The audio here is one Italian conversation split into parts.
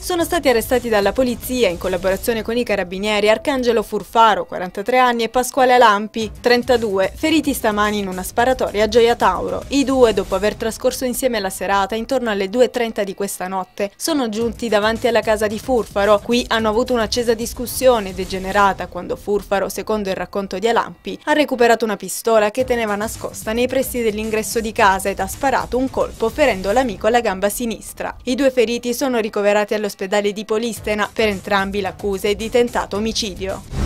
Sono stati arrestati dalla polizia, in collaborazione con i carabinieri, Arcangelo Furfaro, 43 anni, e Pasquale Alampi, 32, feriti stamani in una sparatoria a Gioia Tauro. I due, dopo aver trascorso insieme la serata, intorno alle 2:30 di questa notte, sono giunti davanti alla casa di Furfaro. Qui hanno avuto un'accesa discussione degenerata quando Furfaro, secondo il racconto di Alampi, ha recuperato una pistola che teneva nascosta nei pressi dell'ingresso di casa ed ha sparato un colpo ferendo l'amico alla gamba sinistra. I due feriti sono ricoverati all'ospedale di Polistena, per entrambi l'accusa è di tentato omicidio.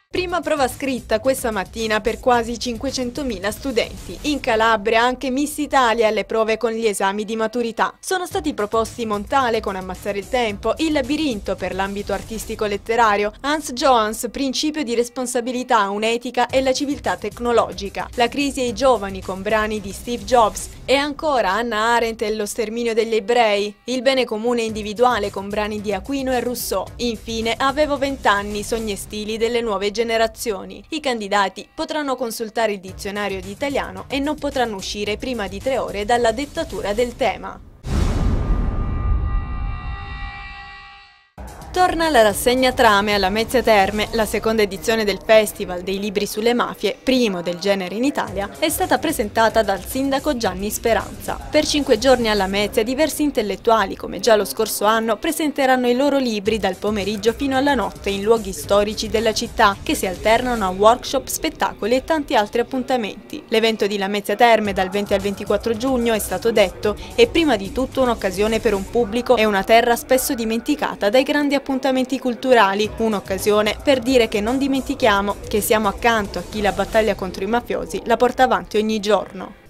Prima prova scritta questa mattina per quasi 500.000 studenti. In Calabria anche Miss Italia alle prove con gli esami di maturità. Sono stati proposti Montale con Ammazzare il tempo, Il labirinto per l'ambito artistico-letterario, Hans Johanns, Principio di responsabilità, un'etica e la civiltà tecnologica, La crisi e i giovani con brani di Steve Jobs e ancora Hannah Arendt e Lo sterminio degli ebrei, Il bene comune individuale con brani di Aquino e Rousseau. Infine Avevo 20 anni, sogni e stili delle nuove generazioni. I candidati potranno consultare il dizionario di italiano e non potranno uscire prima di 3 ore dalla dettatura del tema. Torna la rassegna Trame alla Lamezia Terme. La seconda edizione del Festival dei libri sulle mafie, primo del genere in Italia, è stata presentata dal sindaco Gianni Speranza. Per 5 giorni alla Lamezia diversi intellettuali, come già lo scorso anno, presenteranno i loro libri dal pomeriggio fino alla notte in luoghi storici della città, che si alternano a workshop, spettacoli e tanti altri appuntamenti. L'evento di Lamezia Terme dal 20 al 24 giugno, è stato detto, è prima di tutto un'occasione per un pubblico e una terra spesso dimenticata dai grandi appuntamenti culturali, un'occasione per dire che non dimentichiamo, che siamo accanto a chi la battaglia contro i mafiosi la porta avanti ogni giorno.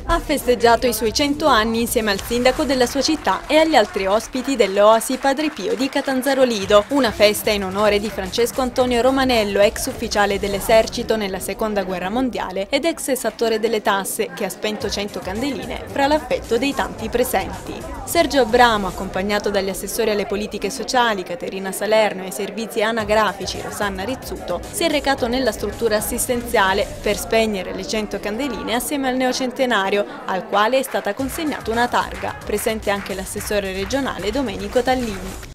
Ha festeggiato i suoi 100 anni insieme al sindaco della sua città e agli altri ospiti dell'Oasi Padre Pio di Catanzaro Lido, una festa in onore di Francesco Antonio Romanello, ex ufficiale dell'esercito nella seconda guerra mondiale ed ex esattore delle tasse, che ha spento 100 candeline fra l'affetto dei tanti presenti. Sergio Abramo, accompagnato dagli assessori alle politiche sociali Caterina Salerno e ai servizi anagrafici Rosanna Rizzuto, si è recato nella struttura assistenziale per spegnere le 100 candeline assieme al neocentenario, al quale è stata consegnata una targa, presente anche l'assessore regionale Domenico Tallini.